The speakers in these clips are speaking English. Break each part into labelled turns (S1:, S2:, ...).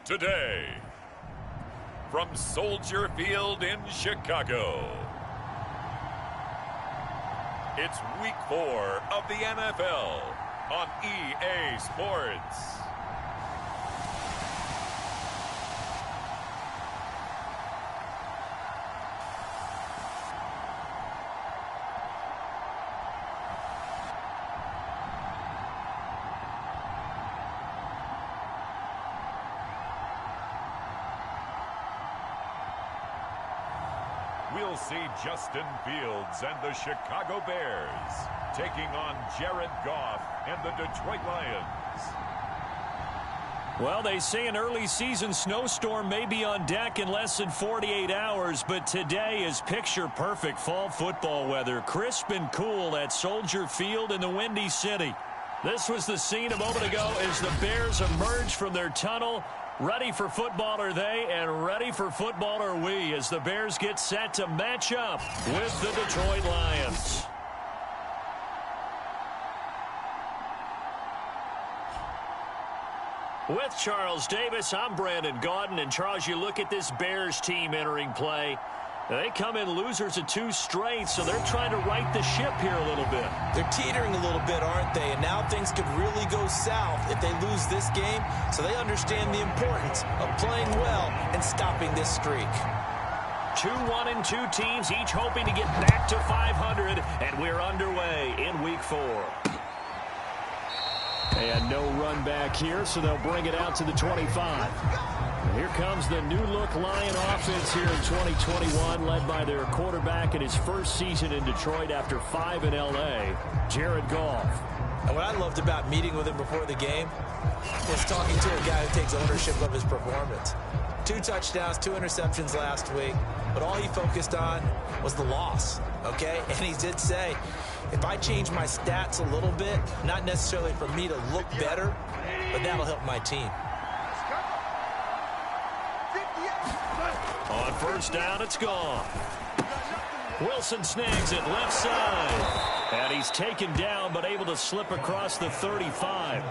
S1: today. From Soldier Field in Chicago, it's Week 4 of the NFL on EA Sports. We'll see Justin Fields and the Chicago Bears taking on Jared Goff and the Detroit Lions.
S2: Well, they say an early season snowstorm may be on deck in less than 48 hours, but today is picture-perfect fall football weather. Crisp and cool at Soldier Field in the Windy City. This was the scene a moment ago as the Bears emerged from their tunnel. Ready for football are they, and ready for football are we as the Bears get set to match up with the Detroit Lions. With Charles Davis, I'm Brandon Gaudin. And Charles, you look at this Bears team entering play. They come in losers of 2 straight, so they're trying to right the ship here a little bit.
S3: They're teetering a little bit, aren't they? And now things could really go south if they lose this game, so they understand the importance of playing well and stopping this streak.
S2: 2-1-2 teams, each hoping to get back to 500, and we're underway in Week 4. And no run back here, so they'll bring it out to the 25. Here comes the new-look Lion offense here in 2021, led by their quarterback in his first season in Detroit after 5 in L.A., Jared Goff.
S3: And what I loved about meeting with him before the game was talking to a guy who takes ownership of his performance. 2 touchdowns, 2 interceptions last week, but all he focused on was the loss, okay? And he did say, if I change my stats a little bit, not necessarily for me to look better, but that'll help my team.
S2: On first down, it's gone. Wilson snags it left side. And he's taken down, but able to slip across the 35.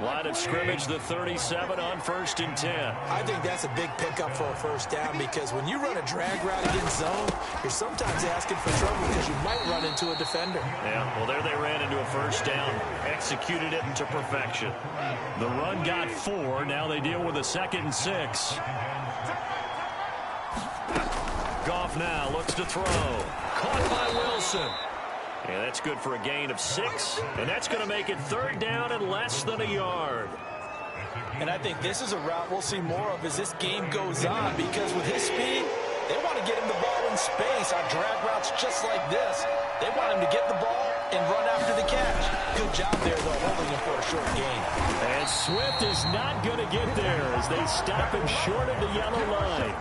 S2: Line of scrimmage, the 37 on 1st and 10.
S3: I think that's a big pickup for a first down because when you run a drag route against zone, you're sometimes asking for trouble because you might run into a defender.
S2: Yeah, well, there they ran into a first down, executed it into perfection. The run got 4. Now they deal with a 2nd and 6. Goff now looks to throw. Caught by Wilson. Yeah, that's good for a gain of 6, and that's going to make it 3rd down and less than a yard.
S3: And I think this is a route we'll see more of as this game goes on because with his speed, they want to get him the ball in space on drag routes just like this. They want him to get the ball and run after the catch. Good job there, though, holding him for a short gain.
S2: And Swift is not going to get there as they stop him short of the yellow line.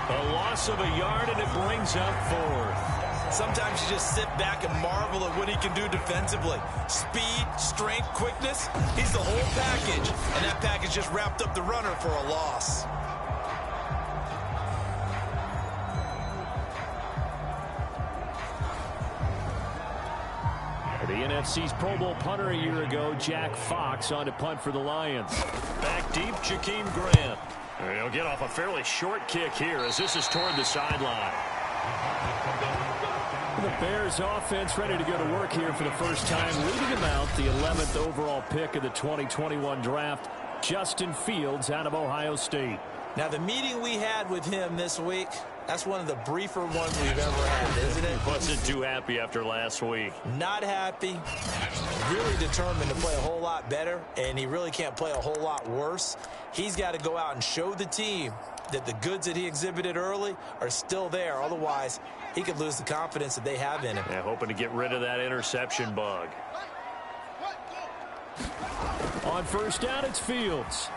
S2: A loss of a yard, and it brings up 4th.
S3: Sometimes you just sit back and marvel at what he can do defensively. Speed, strength, quickness, he's the whole package. And that package just wrapped up the runner for a loss.
S2: The NFC's Pro Bowl punter a year ago, Jack Fox, on to punt for the Lions. Back deep, Jakeem Grant. He'll get off a fairly short kick here as this is toward the sideline. The Bears offense ready to go to work here for the first time, leading them out the 11th overall pick of the 2021 draft, Justin Fields out of Ohio State.
S3: Now, the meeting we had with him this week, that's one of the briefer ones we've ever had, isn't it?
S2: Wasn't too happy after last week.
S3: Not happy. Really determined to play a whole lot better, and he really can't play a whole lot worse. He's got to go out and show the team that the goods that he exhibited early are still there. Otherwise, he could lose the confidence that they have in him.
S2: Yeah, hoping to get rid of that interception bug. On first down, it's Fields.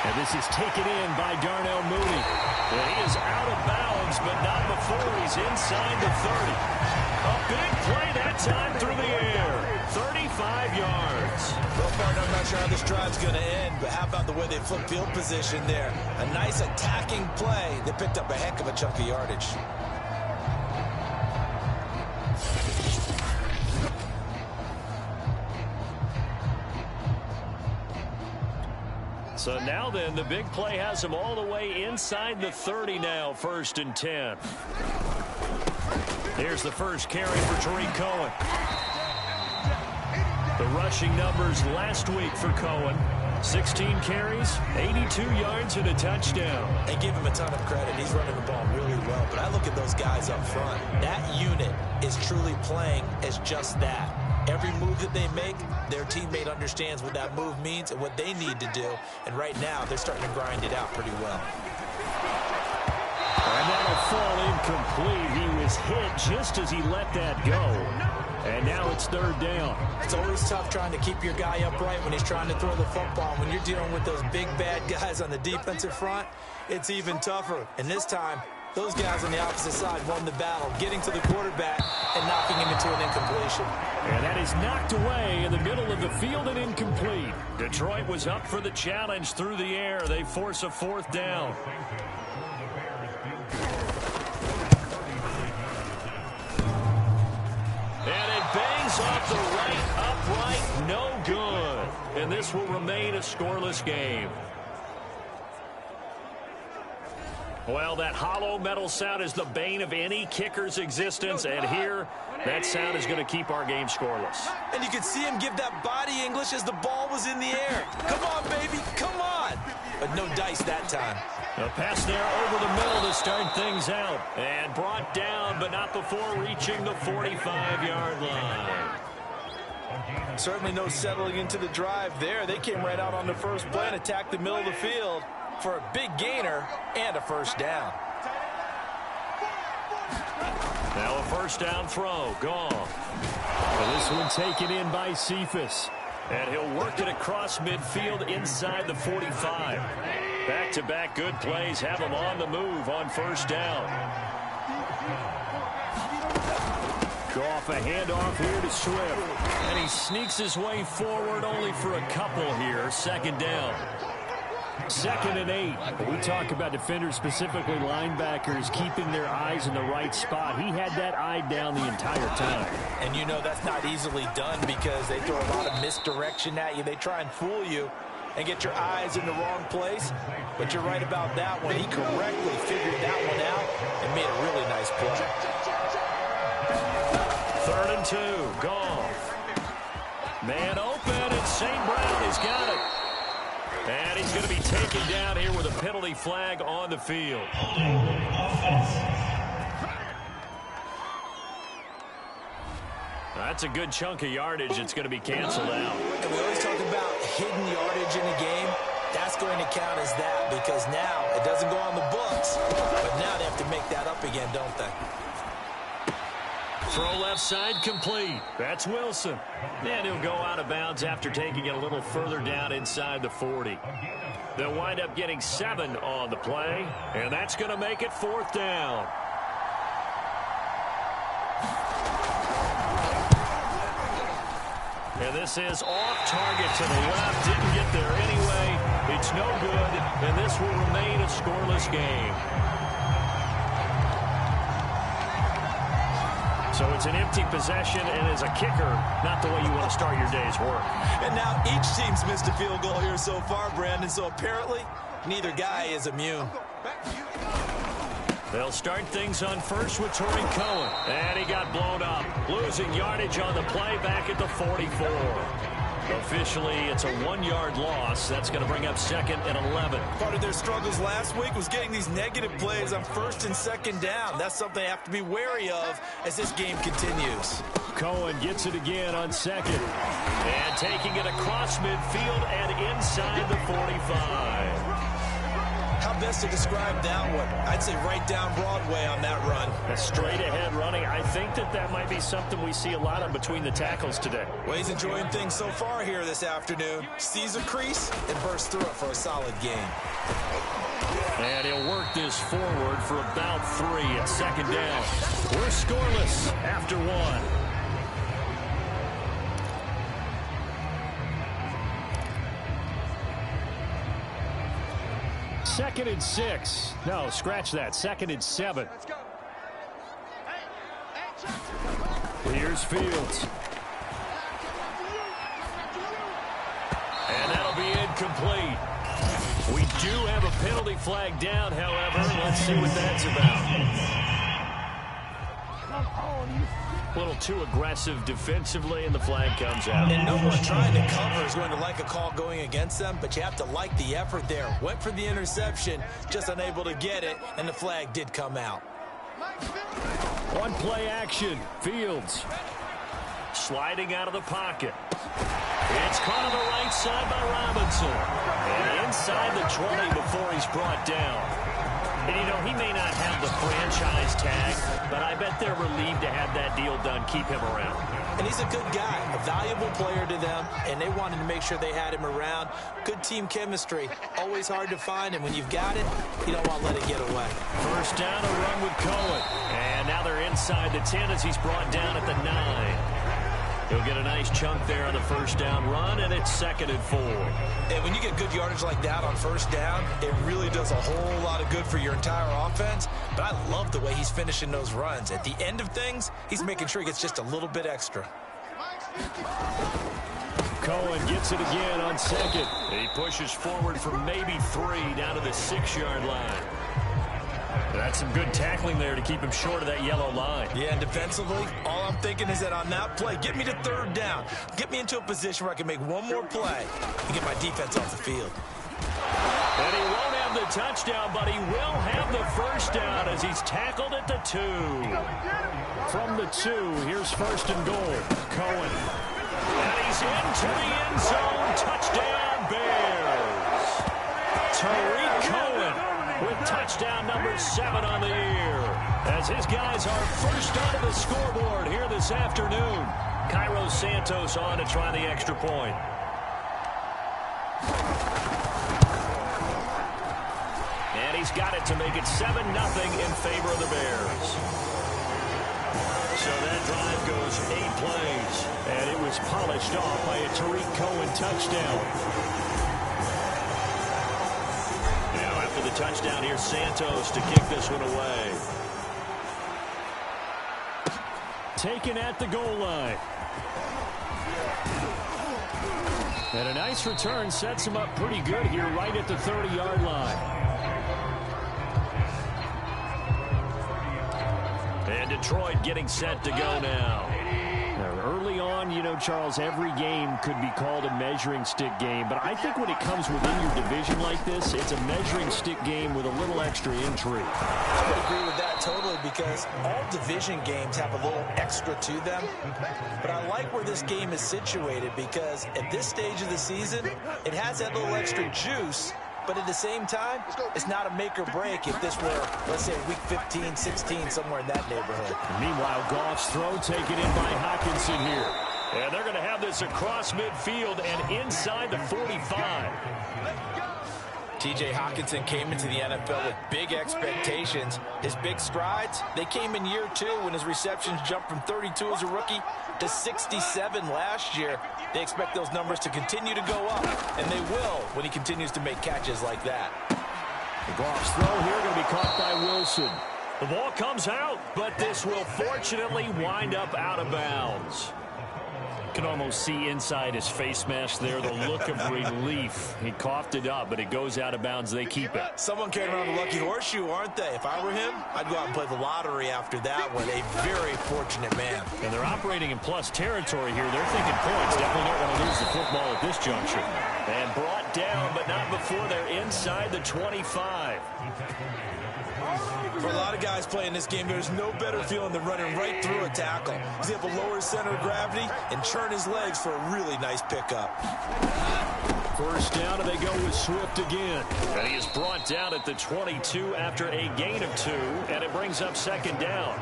S2: And this is taken in by Darnell Mooney. And he is out of bounds, but not before he's inside the 30. A big play that time through the air. 35 yards.
S3: Well, partner, I'm not sure how this drive's going to end, but how about the way they flip field position there? A nice attacking play that picked up a heck of a chunk of yardage.
S2: So now then, the big play has him all the way inside the 30 now, 1st and 10. Here's the first carry for Tariq Cohen. The rushing numbers last week for Cohen. 16 carries, 82 yards, and a touchdown.
S3: And give him a ton of credit. He's running the ball really well. But I look at those guys up front. That unit is truly playing as just that. Every move that they make, their teammate understands what that move means and what they need to do. And right now, they're starting to grind it out pretty well.
S2: And that'll fall incomplete. He was hit just as he let that go. And now it's 3rd down.
S3: It's always tough trying to keep your guy upright when he's trying to throw the football. When you're dealing with those big, bad guys on the defensive front, it's even tougher. And this time, those guys on the opposite side won the battle, getting to the quarterback and knocking him into an incompletion.
S2: And that is knocked away in the middle of the field and incomplete. Detroit was up for the challenge through the air. They force a 4th down. And it bangs off the right upright, no good. And this will remain a scoreless game. Well, that hollow metal sound is the bane of any kicker's existence, and here, that sound is going to keep our game scoreless.
S3: And you could see him give that body English as the ball was in the air. Come on, baby, come on. But no dice that time.
S2: A pass there over the middle to start things out. And brought down, but not before reaching the 45-yard line.
S3: Certainly no settling into the drive there. They came right out on the first play and attacked the middle of the field for a big gainer and a 1st down.
S2: Now a 1st down throw, gone. Well, this one taken in by Cephas. And he'll work it across midfield inside the 45. Back-to-back good plays have him on the move on 1st down. Goff a handoff here to Swift. And he sneaks his way forward only for a couple here. 2nd down. 2nd and 8. We talk about defenders, specifically linebackers, keeping their eyes in the right spot. He had that eye down the entire time.
S3: And you know that's not easily done because they throw a lot of misdirection at you. They try and fool you and get your eyes in the wrong place. But you're right about that one. He correctly figured that one out and made a really nice play.
S2: 3rd and 2. Goff. Man open, and St. Brown has got it. And he's going to be taken down here with a penalty flag on the field. That's a good chunk of yardage. It's going to be canceled out.
S3: And we always talk about hidden yardage in a game. That's going to count as that because now it doesn't go on the books. But now they have to make that up again, don't they?
S2: Throw left side complete. That's Wilson. And he'll go out of bounds after taking it a little further down inside the 40. They'll wind up getting 7 on the play, and that's going to make it 4th down. And this is off target to the left. Didn't get there anyway. It's no good, and this will remain a scoreless game. So it's an empty possession, and as a kicker, not the way you want to start your day's work.
S3: And now each team's missed a field goal here so far, Brandon, so apparently neither guy is immune.
S2: They'll start things on first with Tariq Cohen. And he got blown up. Losing yardage on the play back at the 44. Officially, it's a 1-yard loss. That's going to bring up 2nd and 11.
S3: Part of their struggles last week was getting these negative plays on 1st and 2nd down. That's something they have to be wary of as this game continues.
S2: Cohen gets it again on 2nd. And taking it across midfield and inside the 45.
S3: How best to describe that one? I'd say right down Broadway on that run.
S2: A straight-ahead running. I think that might be something we see a lot of between the tackles today.
S3: Well, he's enjoying things so far here this afternoon. Sees a crease and bursts through it for a solid game.
S2: And he'll work this forward for about 3 at 2nd down. We're scoreless after 1. 2nd and 6. No, scratch that. 2nd and 7. Here's Fields. And that'll be incomplete. do have a penalty flag down, however. Let's see what that's about. A little too aggressive defensively, and the flag comes out.
S3: And no one trying to cover is going to like a call going against them, but you have to like the effort there. Went for the interception, just unable to get it, and the flag did come out.
S2: One play action. Fields sliding out of the pocket. It's caught on the right side by Robinson. And inside the 20 before he's brought down. And, you know, he may not have the franchise tag, but I bet they're relieved to have that deal done, keep him around.
S3: And he's a good guy, a valuable player to them, and they wanted to make sure they had him around. Good team chemistry, always hard to find, and when you've got it, you don't want to let it get away.
S2: First down, a run with Cohen. And now they're inside the 10 as he's brought down at the 9. He'll get a nice chunk there on the first down run, and it's 2nd and 4.
S3: And when you get good yardage like that on first down, it really does a whole lot of good for your entire offense. But I love the way he's finishing those runs. At the end of things, he's making sure he gets just a little bit extra.
S2: Cohen gets it again on 2nd. He pushes forward for maybe 3 down to the 6-yard line. That's some good tackling there to keep him short of that yellow line.
S3: Yeah, and defensively, all I'm thinking is that on that play, get me to 3rd down. Get me into a position where I can make one more play and get my defense off the field.
S2: And he won't have the touchdown, but he will have the first down as he's tackled at the 2. From the 2, here's 1st and goal. Cohen. And he's into the end zone. Touchdown, Bears. Tariq Cohen with touchdown number 7 on the year. As his guys are first onto the scoreboard here this afternoon. Cairo Santos on to try the extra point. And he's got it to make it 7-0 in favor of the Bears. So that drive goes 8 plays. And it was polished off by a Tariq Cohen touchdown. The touchdown here, Santos to kick this one away. Taken at the goal line. And a nice return sets him up pretty good here right at the 30-yard line. And Detroit getting set to go now. Early on, you know, Charles, every game could be called a measuring stick game. But I think when it comes within your division like this, it's a measuring stick game with a little extra intrigue.
S3: I would agree with that totally because all division games have a little extra to them. But I like where this game is situated because at this stage of the season, it has that little extra juice. But at the same time, it's not a make or break if this were, let's say, week 15, 16, somewhere in that neighborhood.
S2: Meanwhile, Goff's throw taken in by Hockenson here. And they're going to have this across midfield and inside the 45.
S3: T.J. Hockenson came into the NFL with big expectations. His big strides, they came in year 2 when his receptions jumped from 32 as a rookie to 67 last year. They expect those numbers to continue to go up, and they will when he continues to make catches like that.
S2: The Goff's throw here going to be caught by Wilson. The ball comes out, but this will fortunately wind up out of bounds. You can almost see inside his face mask there the look of relief. He coughed it up, but it goes out of bounds. They keep it.
S3: Someone carrying around the lucky horseshoe, aren't they? If I were him, I'd go out and play the lottery after that one. A very fortunate man.
S2: And they're operating in plus territory here. They're thinking points. Definitely don't want to lose the football at this juncture. And brought down, but not before they're inside the 25.
S3: For a lot of guys playing this game, there's no better feeling than running right through a tackle. He's able to lower his center of gravity and churn his legs for a really nice pickup.
S2: First down, and they go with Swift again. And he is brought down at the 22 after a gain of 2, and it brings up 2nd down.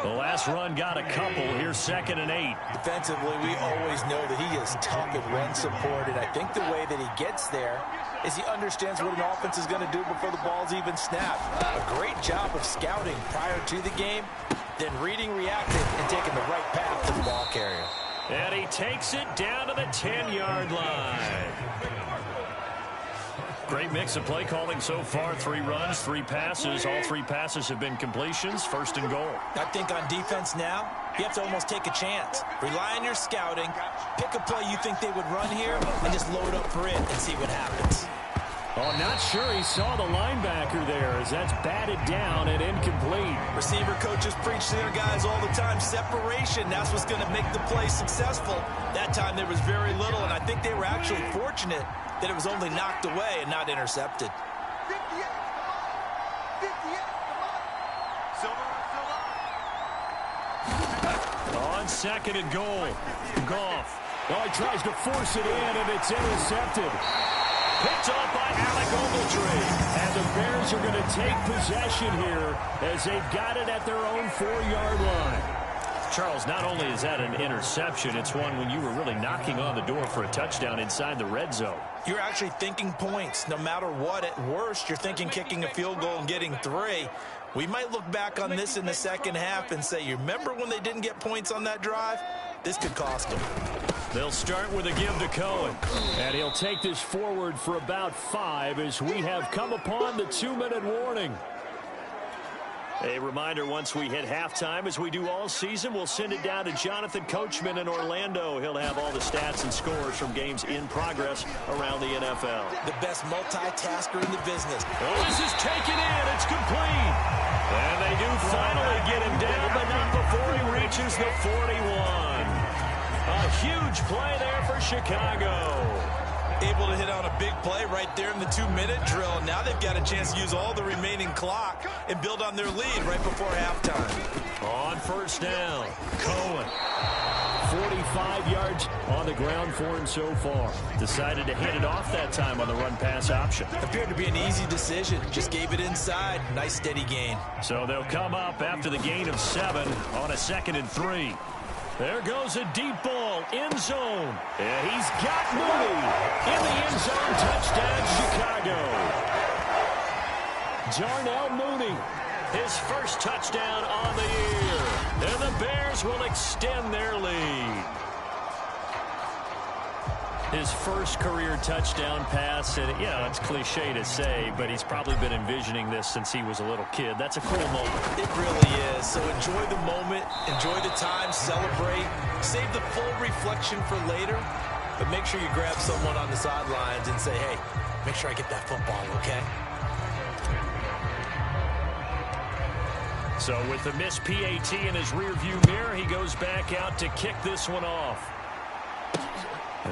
S2: The last run got a couple. Here's 2nd and 8.
S3: Defensively, we always know that he is tough in run support, and I think the way that he gets there is he understands what an offense is going to do before the ball's even snapped. A great job of scouting prior to the game, then reading, reacting, and taking the right path to the ball carrier.
S2: And he takes it down to the 10-yard line. Great mix of play calling so far. 3 runs, 3 passes. All 3 passes have been completions. 1st and goal.
S3: I think on defense now, you have to almost take a chance. Rely on your scouting. Pick a play you think they would run here and just load up for it and see what happens.
S2: Oh, not sure he saw the linebacker there as that's batted down and incomplete.
S3: Receiver coaches preach to their guys all the time. Separation, that's what's going to make the play successful. That time there was very little, and I think they were actually fortunate that it was only knocked away and not intercepted.
S4: 58, come on.
S2: On second and goal, Goff. Oh, he tries to force it in, and it's intercepted. Picked off by Alec Ogletree. And the Bears are going to take possession here as they've got it at their own 4-yard line. Charles, not only is that an interception, it's one when you were really knocking on the door for a touchdown inside the red zone.
S3: You're actually thinking points. No matter what, at worst, you're thinking kicking a field goal and getting 3. We might look back on this in the second half and say, you remember when they didn't get points on that drive? This could cost them.
S2: They'll start with a give to Cohen. And he'll take this forward for about 5 as we have come upon the 2-minute warning. A reminder, once we hit halftime, as we do all season, we'll send it down to Jonathan Coachman in Orlando. He'll have all the stats and scores from games in progress around the NFL.
S3: The best multitasker in the business.
S2: Oh, this is taken in. It's complete. And they do finally get him down, but not before he reaches the 41. A huge play there for Chicago.
S3: Able to hit on a big play right there in the 2-minute drill. Now they've got a chance to use all the remaining clock and build on their lead right before halftime.
S2: On first down, Cohen. 45 yards on the ground for him so far. Decided to hand it off that time on the run-pass option.
S3: Appeared to be an easy decision. Just gave it inside. Nice steady gain.
S2: So they'll come up after the gain of 7 on a 2nd and 3. There goes a deep ball, end zone. And he's got Mooney in the end zone. Touchdown, Chicago. Darnell Mooney, his first touchdown on the year. And the Bears will extend their lead. His first career touchdown pass, and it's cliche to say, but he's probably been envisioning this since he was a little kid. That's a cool moment.
S3: It really is. So enjoy the moment, enjoy the time, celebrate, save the full reflection for later, but make sure you grab someone on the sidelines and say, hey, make sure I get that football, okay?
S2: So with the missed PAT in his rearview mirror, he goes back out to kick this one off.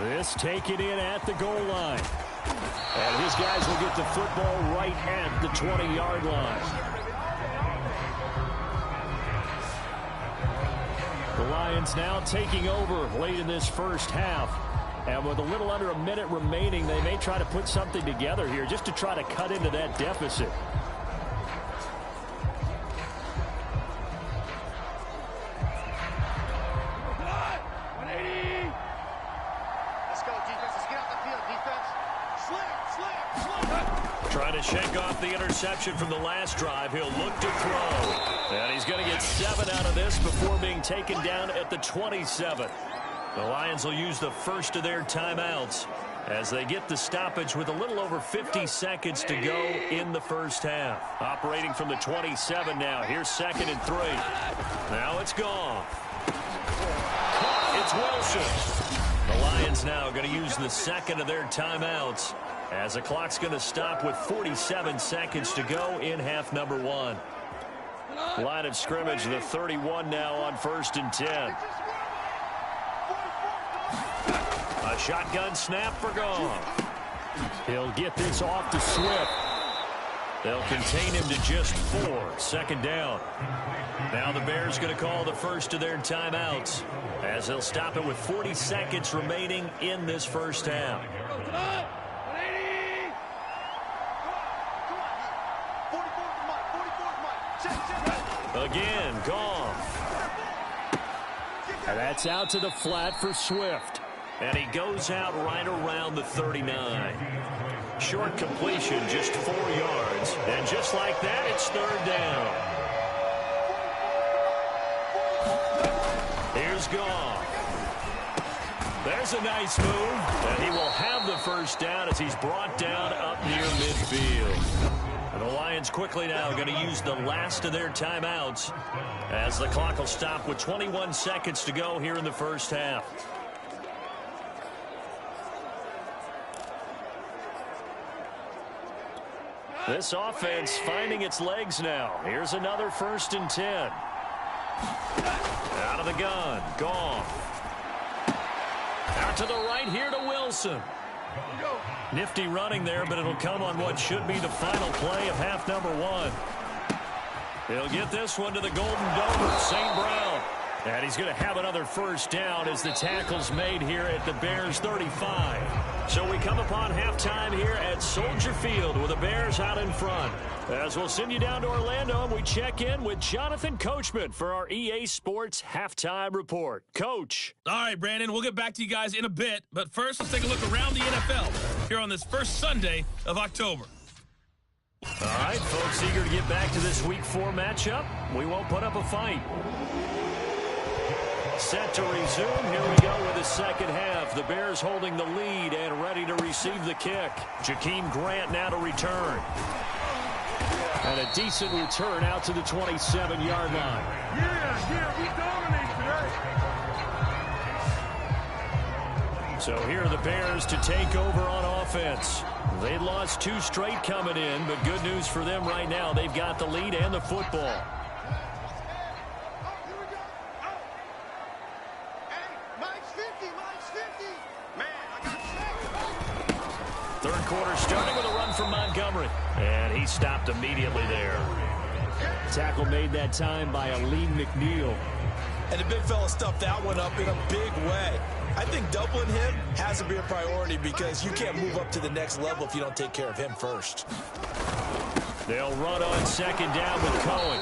S2: This taken in at the goal line. And his guys will get the football right at the 20-yard line. The Lions now taking over late in this first half. And with a little under a minute remaining, they may try to put something together here just to try to cut into that deficit. Trying to shake off the interception from the last drive. He'll look to throw. And he's going to get 7 out of this before being taken down at the 27. The Lions will use the first of their timeouts as they get the stoppage with a little over 50 seconds to go in the first half. Operating from the 27 now. Here's 2nd and 3. Now it's gone. It's Wilson. The Lions now going to use the second of their timeouts as the clock's going to stop with 47 seconds to go in half number 1. Line of scrimmage, the 31 now on 1st and 10. A shotgun snap for Goff. He'll get this off to Swift. They'll contain him to just 4. 2nd down. Now the Bears going to call the first of their timeouts as they'll stop it with 40 seconds remaining in this first half. Again, Goff. And that's out to the flat for Swift. And he goes out right around the 39. Short completion, just 4 yards. And just like that, it's 3rd down. Here's Goff. There's a nice move. And he will have the first down as he's brought down up near midfield. And the Lions quickly now going to use the last of their timeouts as the clock will stop with 21 seconds to go here in the first half. This offense finding its legs now. Here's another 1st and 10. Out of the gun. Goff. Out to the right here to Wilson. Nifty running there, but it'll come on what should be the final play of half number 1. He'll get this one to the Golden Domer, St. Brown. And he's going to have another 1st down as the tackle's made here at the Bears 35. So we come upon halftime here at Soldier Field with the Bears out in front. As we'll send you down to Orlando, we check in with Jonathan Coachman for our EA Sports Halftime Report. Coach.
S4: All right, Brandon, we'll get back to you guys in a bit. But first, let's take a look around the NFL here on this first Sunday of October.
S2: All right, folks, eager to get back to this Week 4 matchup. We won't put up a fight. Set to resume. Here we go with the second half. The Bears holding the lead and ready to receive the kick. Jakeem Grant now to return. And a decent return out to the 27-yard line.
S5: Yeah, we dominate today.
S2: So here are the Bears to take over on offense. They lost 2 straight coming in, but good news for them right now. They've got the lead and the football. Third quarter starting with a run from Montgomery. And he stopped immediately there. Tackle made that time by Aleem McNeil.
S3: And the big fella stuffed that one up in a big way. I think doubling him has to be a priority because you can't move up to the next level if you don't take care of him first.
S2: They'll run on second down with Cohen.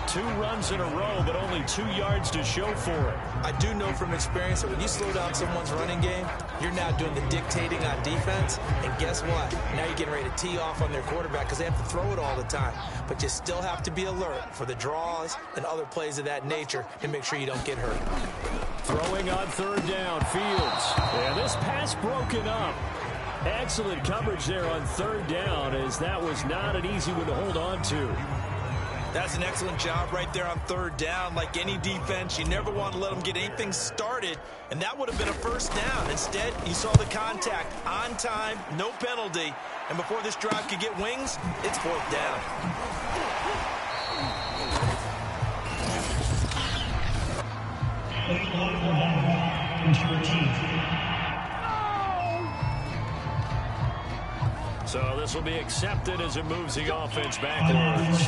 S2: 2 runs in a row, but only 2 yards to show for it.
S3: I do know from experience that when you slow down someone's running game, you're now doing the dictating on defense. And guess what? Now you're getting ready to tee off on their quarterback because they have to throw it all the time. But you still have to be alert for the draws and other plays of that nature to make sure you don't get hurt.
S2: Throwing on third down, Fields. And this pass broken up. Excellent coverage there on third down, as that was not an easy one to hold on to.
S3: That's an excellent job right there on third down. Like any defense, you never want to let them get anything started, and that would have been a 1st down. Instead, you saw the contact on time, no penalty, and before this drive could get wings, it's 4th down.
S2: So this will be accepted as it moves the offense backwards.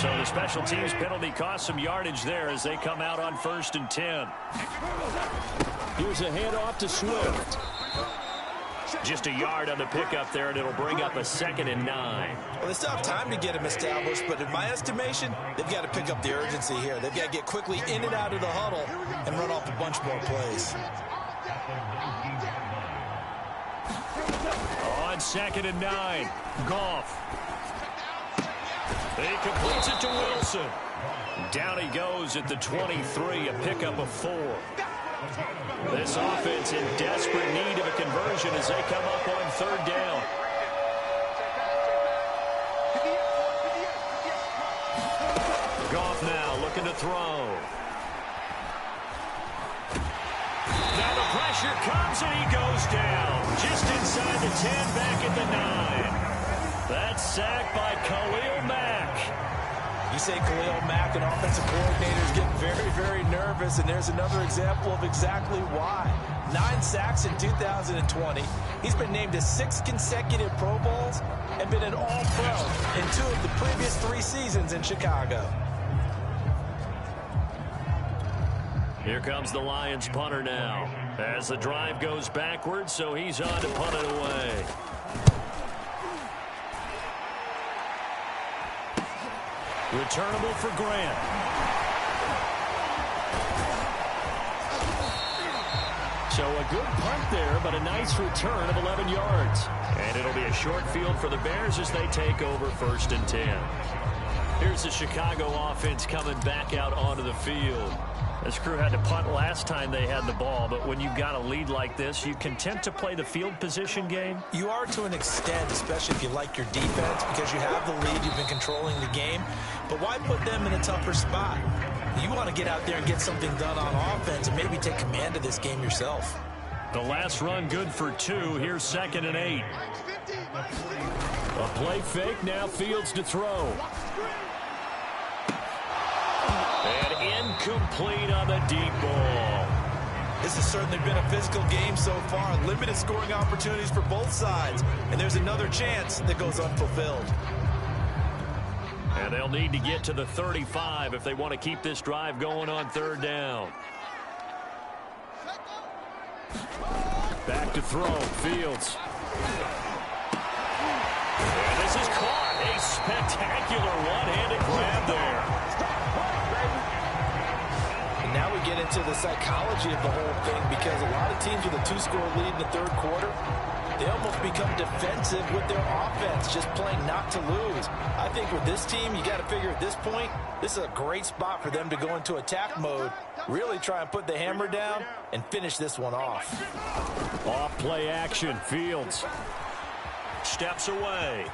S2: So the special teams penalty cost some yardage there as they come out on 1st and 10. Here's a handoff to Swift. Just a yard on the pickup there, and it'll bring up a 2nd and 9.
S3: Well, they still have time to get him established, but in my estimation, they've got to pick up the urgency here. They've got to get quickly in and out of the huddle and run off a bunch more plays.
S2: On 2nd and 9, Goff. He completes it to Wilson. Down he goes at the 23, a pickup of 4. This offense in desperate need of a conversion as they come up on 3rd down. Goff now looking to throw. Now the pressure comes and he goes down. Just inside the 10, back at the 9. That's sacked by Khalil Mack.
S3: You say Khalil Mack, an offensive coordinator, is getting very, very nervous, and there's another example of exactly why. 9 sacks in 2020. He's been named to 6 consecutive Pro Bowls and been an All-Pro in 2 of the previous 3 seasons in Chicago.
S2: Here comes the Lions punter now as the drive goes backwards, so he's on to punt it away. Returnable for Grant. So a good punt there, but a nice return of 11 yards. And it'll be a short field for the Bears as they take over 1st and 10. Here's the Chicago offense coming back out onto the field. This crew had to punt last time they had the ball, but when you've got a lead like this, you content to play the field position game?
S3: You are to an extent, especially if you like your defense, because you have the lead, you've been controlling the game. But why put them in a tougher spot? You want to get out there and get something done on offense and maybe take command of this game yourself.
S2: The last run good for 2. Here's 2nd and 8. A play fake, now Fields to throw. And incomplete on the deep ball.
S3: This has certainly been a physical game so far. Limited scoring opportunities for both sides. And there's another chance that goes unfulfilled.
S2: And they'll need to get to the 35 if they want to keep this drive going on third down. Back to throw, Fields. And this is caught. A spectacular one-handed grab there.
S3: And now we get into the psychology of the whole thing, because a lot of teams with a 2-score lead in the third quarter, they almost become defensive with their offense, just playing not to lose. I think with this team, you got to figure at this point, this is a great spot for them to go into attack mode, really try and put the hammer down and finish this one off.
S2: Off play action, Fields steps away.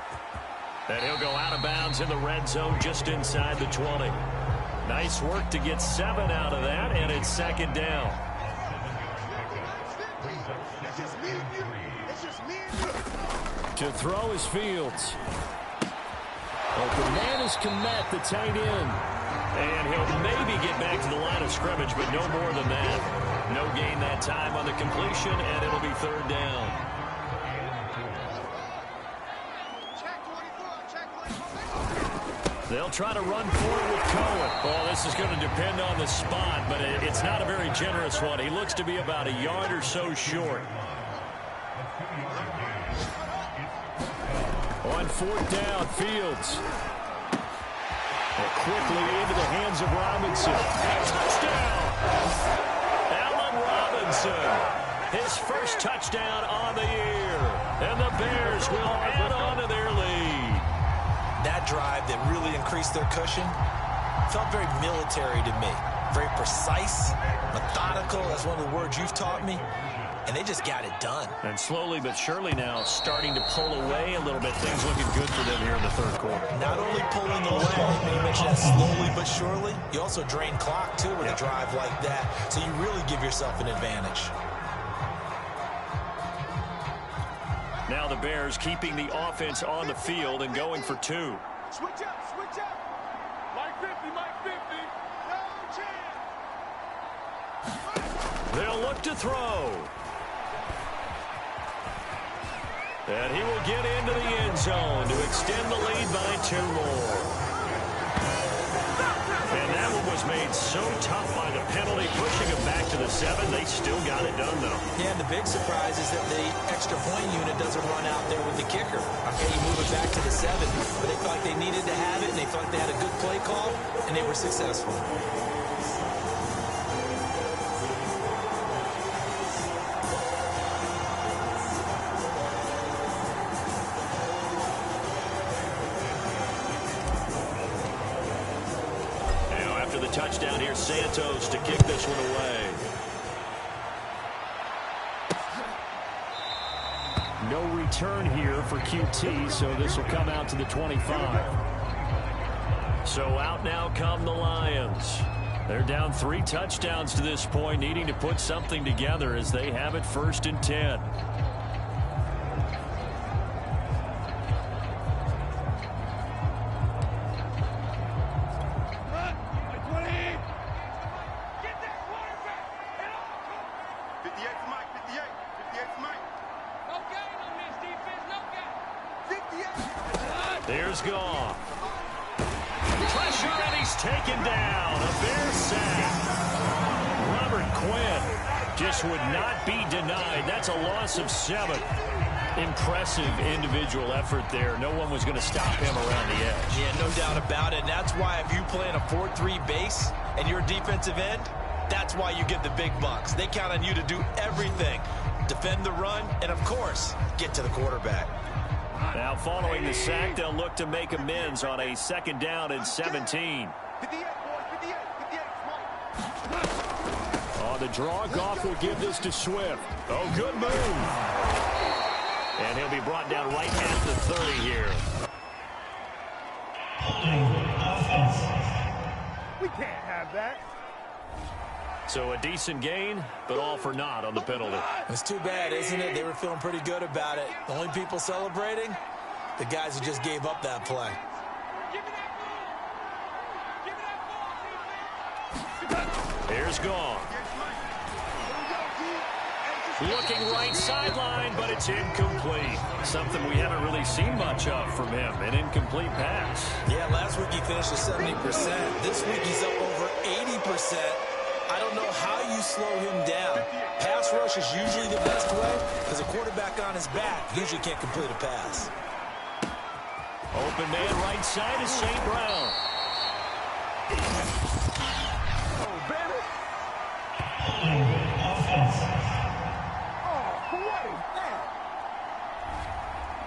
S2: And he'll go out of bounds in the red zone just inside the 20. Nice work to get 7 out of that, and it's second down. To throw is Fields. Open man is Kmet, the tight end. And he'll maybe get back to the line of scrimmage, but no more than that. No gain that time on the completion, and it'll be third down. They'll try to run forward with Cohen. Well, this is going to depend on the spot, but it's not a very generous one. He looks to be about a yard or so short. On fourth down, Fields. Quickly into the hands of Robinson. Touchdown! Allen Robinson. His first touchdown on the year. And the Bears will add on to their lead.
S3: That drive that really increased their cushion felt very military to me. Very precise, methodical. That's one of the words you've taught me. And they just got it done.
S2: And slowly but surely now starting to pull away a little bit. Things looking good for them here in the third quarter.
S3: Not only pulling away, but you mentioned that slowly but surely. You also drain clock, too, with a drive like that. So you really give yourself an advantage.
S2: Now the Bears keeping the offense on the field and going for 2.
S5: Switch up, switch up. Mike 50, Mike 50. No chance.
S2: They'll look to throw. And he will get into the end zone to extend the lead by 2 more. And that one was made so tough by the penalty, pushing him back to the 7. They still got it done, though.
S3: Yeah, and the big surprise is that the extra point unit doesn't run out there with the kicker. Okay, you move it back to the 7, but they felt like they needed to have it, and they felt like they had a good play call, and they were successful.
S2: Touchdown here, Santos to kick this one away. No return here for QT, so this will come out to the 25. So out now come the Lions. They're down 3 touchdowns to this point, needing to put something together as they have it 1st and 10. There's Goff. Pressure, and he's taken down. A Bear sack. Robert Quinn just would not be denied. That's a loss of 7. Impressive individual effort there. No one was going to stop him around the edge.
S3: Yeah, no doubt about it. And that's why if you play in a 4-3 base and you're a defensive end, that's why you get the big bucks. They count on you to do everything. Defend the run, and, of course, get to the quarterback.
S2: Now, following the sack, they'll look to make amends on a 2nd down and 17. On the draw, Goff will give this to Swift. Oh, good move. And he'll be brought down right at the 30 here.
S5: We can't have that.
S2: So a decent gain, but all for naught on the penalty.
S3: It's too bad, isn't it? They were feeling pretty good about it. The only people celebrating, the guys who just gave up that play.
S2: Here's Goff. Looking right sideline, but it's incomplete. Something we haven't really seen much of from him, an incomplete pass.
S3: Yeah, last week he finished at 70%. This week he's up over 80%. I don't know how you slow him down. Pass rush is usually the best way because a quarterback on his back usually can't complete a pass.
S2: Open man right side is St. Brown.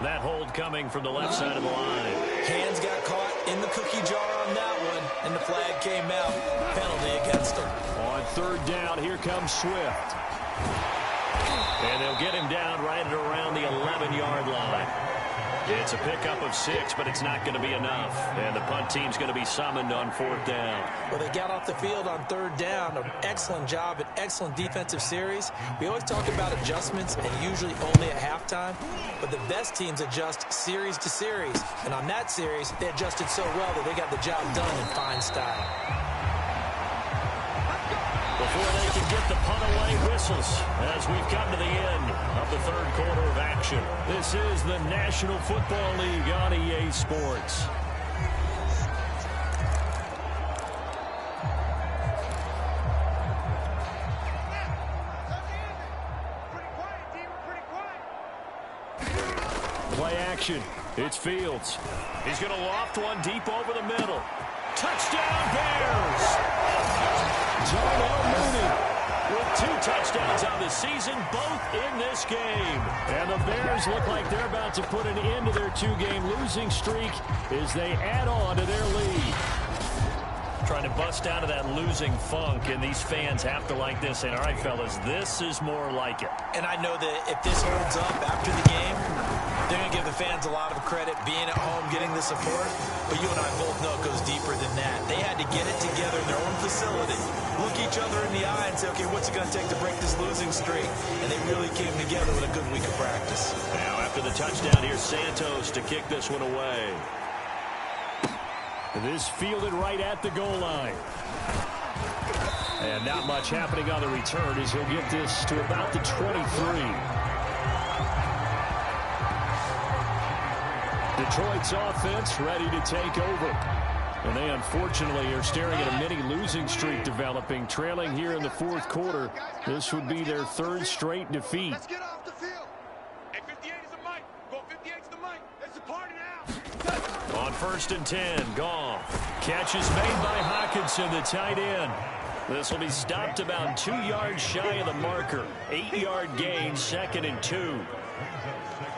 S2: That hold coming from the left side of the line.
S3: Hands got caught in the cookie jar on that one, and the flag came out. Penalty against him.
S2: On third down, here comes Swift. And they'll get him down right at around the 11-yard line. It's a pickup of 6, but it's not going to be enough. And the punt team's going to be summoned on fourth down.
S3: Well, they got off the field on third down. An excellent job, an excellent defensive series. We always talk about adjustments, and usually only at halftime. But the best teams adjust series to series. And on that series, they adjusted so well that they got the job done in fine style.
S2: Before they can get the punt away, whistles as we've come to the end of the third quarter of action. This is the National Football League on EA Sports. Play action. It's Fields. He's going to loft one deep over the middle. Touchdown, Bears! Darnell Mooney with 2 touchdowns on the season, both in this game. And the Bears look like they're about to put an end to their 2-game losing streak as they add on to their lead. Trying to bust out of that losing funk, and these fans have to like this. And all right, fellas, this is more like it.
S3: And I know that if this holds up after the game, they're going to give the fans a lot of credit being at home, getting the support. But you and I both know it goes deeper than that. They had to get it together in their own facility, look each other in the eye and say, okay, what's it going to take to break this losing streak? And they really came together with a good week of practice.
S2: Now after the touchdown, here's Santos to kick this one away. This fielded right at the goal line. And not much happening on the return as he'll get this to about the 23. Detroit's offense ready to take over. And they unfortunately are staring at a mini losing streak developing, trailing here in the fourth quarter. This would be their 3rd straight defeat.
S5: Let's get off the field. Hey, 58 is the mic. Go 58 is the mic. It's the party now.
S2: On 1st and 10, Goff. Catch is made by Hockenson, the tight end. This will be stopped about 2 yards shy of the marker. 8-yard gain, 2nd and 2.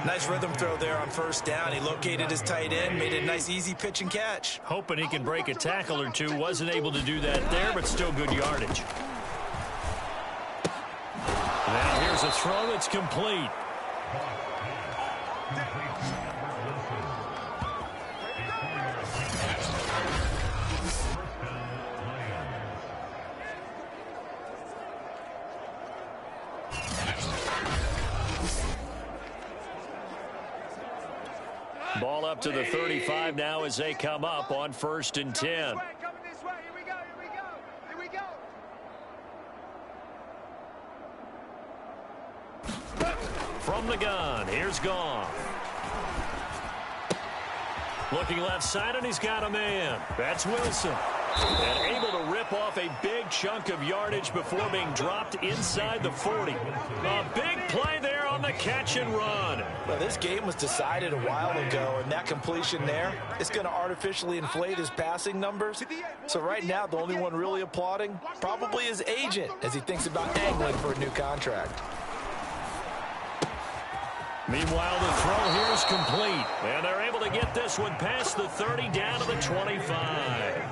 S3: Nice rhythm throw there on 1st down. He located his tight end, made it a nice easy pitch and catch.
S2: Hoping he can break a tackle or two. Wasn't able to do that there, but still good yardage. Now here's a throw that's complete. Ball up to the 35 now as they come up on 1st and 10.
S5: Coming this way. Here we go. Here we go. Here we go.
S2: From the gun, here's Goff. Looking left side, and he's got a man. That's Wilson. And able to rip off a big chunk of yardage before being dropped inside the 40. A big play there on the catch and run.
S3: Well, this game was decided a while ago, and that completion there is going to artificially inflate his passing numbers. So right now, the only one really applauding probably his agent as he thinks about angling for a new contract.
S2: Meanwhile, the throw here is complete. And they're able to get this one past the 30 down to the 25.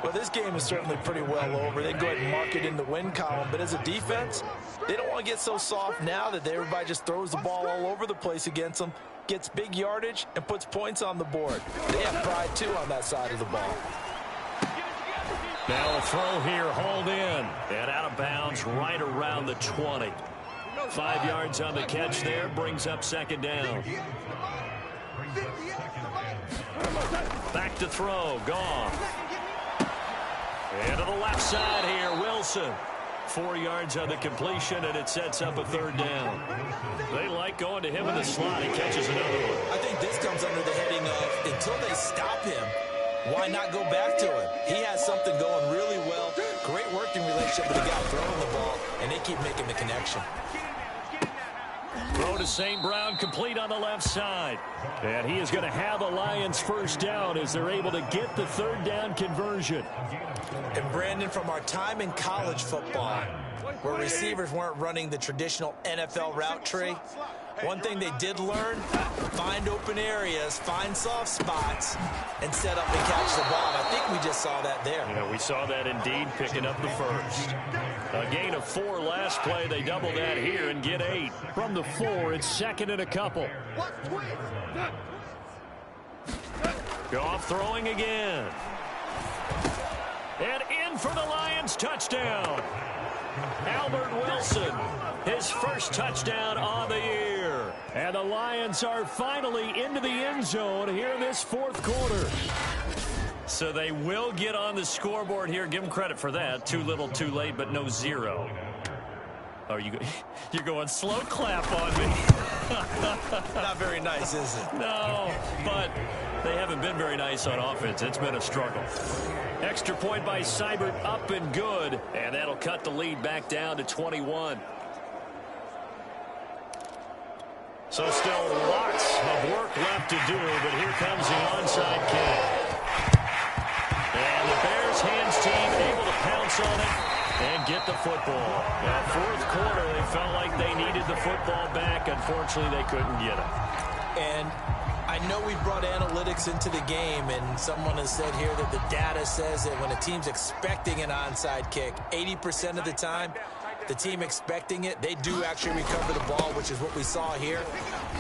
S3: Well, this game is certainly pretty well over. They can go ahead and mark it in the win column. But as a defense, they don't want to get so soft now that everybody just throws the ball all over the place against them, gets big yardage, and puts points on the board. They have pride, too, on that side of the ball.
S2: Now a throw here, hauled in. And out of bounds right around the 20. 5 yards on the catch there, brings up 2nd down. Back to throw. Goff. And to the left side here, Wilson. 4 yards on the completion, and it sets up a third down. They like going to him in the slot. He catches another one.
S3: I think this comes under the heading of, until they stop him, why not go back to him? He has something going really well. Great working relationship with the guy throwing the ball, and they keep making the connection.
S2: Throw to St. Brown, complete on the left side. And he is going to have the Lions first down as they're able to get the third down conversion.
S3: And Brandon, from our time in college football, where receivers weren't running the traditional NFL route tree, one thing they did learn, find open areas, find soft spots, and set up and catch the ball. I think we just saw that there.
S2: Yeah, we saw that indeed, picking up the first. A gain of 4 last play. They double that here and get 8. From the 4, it's second and a couple. Goff throwing again. And in for the Lions, touchdown. Albert Wilson, his first touchdown on the year. And the Lions are finally into the end zone here in this fourth quarter. So they will get on the scoreboard here. Give them credit for that. Too little, too late, but no 0. Oh, you're going slow clap on me.
S3: Not very nice, is it?
S2: No, but they haven't been very nice on offense. It's been a struggle. Extra point by Seibert, up and good. And that'll cut the lead back down to 21. So still lots of work left to do, but here comes the onside kick. And the Bears hands team able to pounce on it and get the football. That fourth quarter, they felt like they needed the football back. Unfortunately, they couldn't get it.
S3: And I know we brought analytics into the game, and someone has said here that the data says that when a team's expecting an onside kick, 80% of the time, the team expecting it, they do actually recover the ball, which is what we saw here.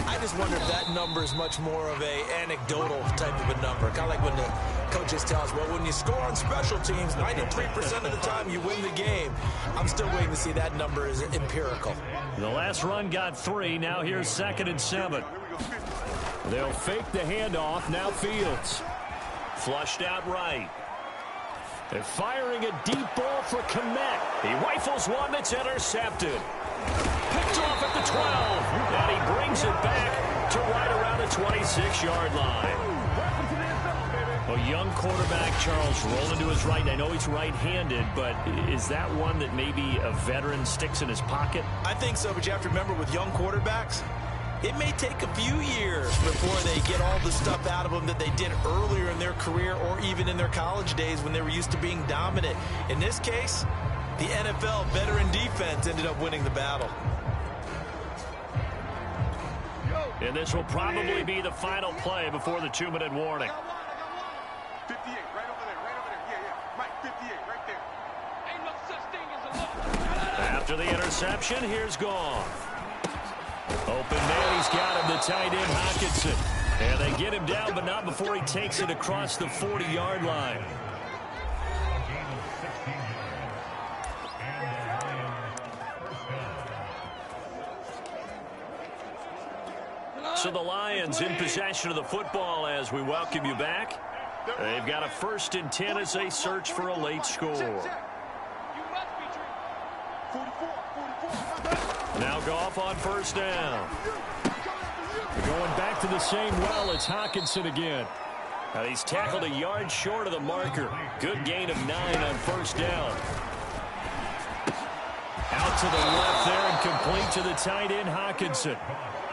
S3: I just wonder if that number is much more of a anecdotal type of a number. Kind of like when the coaches tell us, well, when you score on special teams, 93% of the time you win the game. I'm still waiting to see that number is empirical.
S2: The last run got 3. Now here's 2nd and 7. They'll fake the handoff. Now Fields. Flushed out right. They're firing a deep ball for Kmet. He rifles one that's intercepted. Picked off at the 12. And he brings it back to right around the 26-yard line. A young quarterback, Charles, rolling to his right. And I know he's right-handed, but is that one that maybe a veteran sticks in his pocket?
S3: I think so, but you have to remember with young quarterbacks, it may take a few years before they get all the stuff out of them that they did earlier in their career or even in their college days when they were used to being dominant. In this case, the NFL veteran defense ended up winning the battle.
S2: And this will probably be the final play before the 2-minute warning.
S5: 58, right over there. Yeah. Right, 58, right there. Ain't no such thing as a look.
S2: After the interception, here's Goff. Open man, he's got him, the tight end, Hockenson. And they get him down, but not before he takes it across the 40-yard line. So the Lions in possession of the football as we welcome you back. They've got a 1st and 10 as they search for a late score. Now Goff on 1st down. Going back to the same well, it's Hockenson again. Now he's tackled a yard short of the marker. Good gain of 9 on 1st down. Out to the left there and complete to the tight end, Hockenson.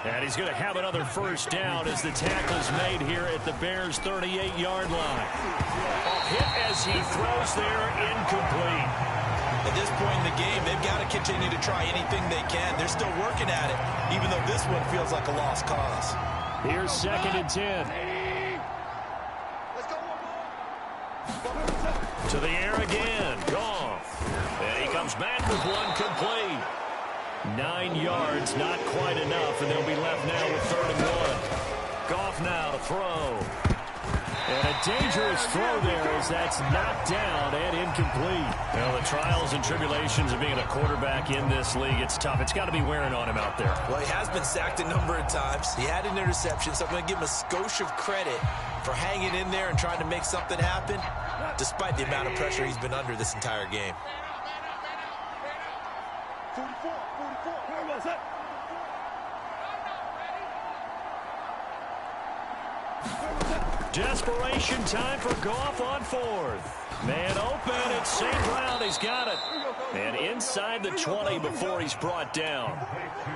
S2: And he's going to have another 1st down as the tackle's made here at the Bears' 38-yard line. A hit as he throws there, incomplete.
S3: At this point in the game, they've got to continue to try anything they can. They're still working at it, even though this one feels like a lost cause.
S2: Here's 2nd and 10. To the air again. Goff. And he comes back with one complete. 9 yards, not quite enough, and they'll be left now with 3rd and 1. Goff now to throw. And a dangerous throw there as that's knocked down and incomplete. Well, the trials and tribulations of being a quarterback in this league, it's tough. It's got to be wearing on him out there.
S3: Well, he has been sacked a number of times. He had an interception, so I'm going to give him a skosh of credit for hanging in there and trying to make something happen, despite the amount of pressure he's been under this entire game.
S5: 44.
S2: Desperation time for Goff on fourth. Man open, it's St. Brown. He's got it. And inside the 20 before he's brought down.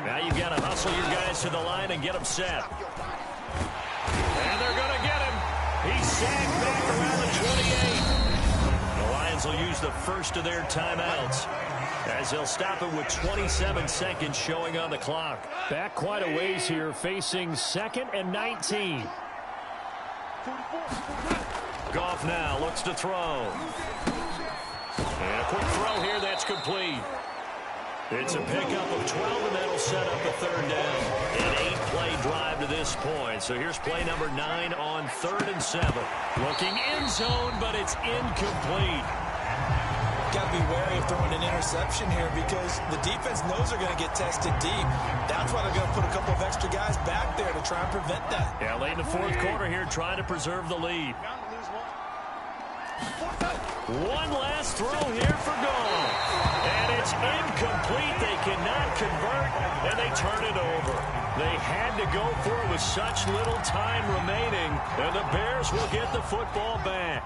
S2: Now you've got to hustle your guys to the line and get them set. And they're going to get him. He's sacked back around the 28. The Lions will use the first of their timeouts, as they'll stop it with 27 seconds showing on the clock. Back quite a ways here, facing 2nd and 19. Goff now looks to throw. And a quick throw here, that's complete. It's a pickup of 12, and that'll set up a third down. An 8-play drive to this point. So here's play number 9 on 3rd and 7. Looking end zone, but it's incomplete.
S3: Got to be wary of throwing an interception here because the defense knows they're going to get tested deep. That's why they're going to put a couple of extra guys back there to try and prevent that.
S2: Yeah, late in the 4th quarter here, trying to preserve the lead. One last throw here for Goff. And it's incomplete. They cannot convert, and they turn it over. They had to go for it with such little time remaining, and the Bears will get the football back.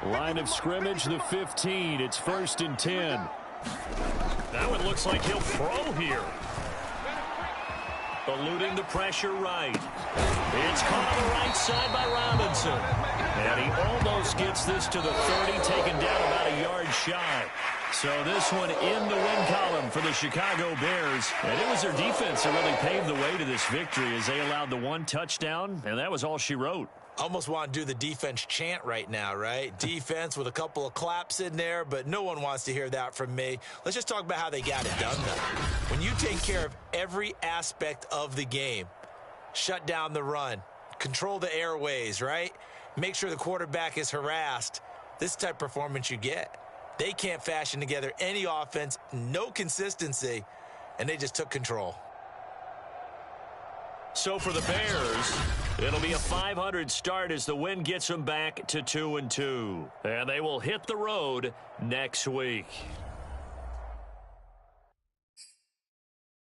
S2: Line of scrimmage, the 15. It's 1st and 10. Now it looks like he'll throw here. Eluding the pressure right. It's caught on the right side by Robinson. And he almost gets this to the 30, taken down about a yard shy. So this one in the win column for the Chicago Bears. And it was their defense that really paved the way to this victory as they allowed the 1 touchdown, and that was all she wrote.
S3: Almost want to do the defense chant right now, right? Defense with a couple of claps in there, but no one wants to hear that from me. Let's just talk about how they got it done, though. When you take care of every aspect of the game, shut down the run, control the airways, right? Make sure the quarterback is harassed. This type of performance you get. They can't fashion together any offense, no consistency, and they just took control.
S2: So for the Bears, it'll be a .500 start as the win gets them back to 2-2. And they will hit the road next week.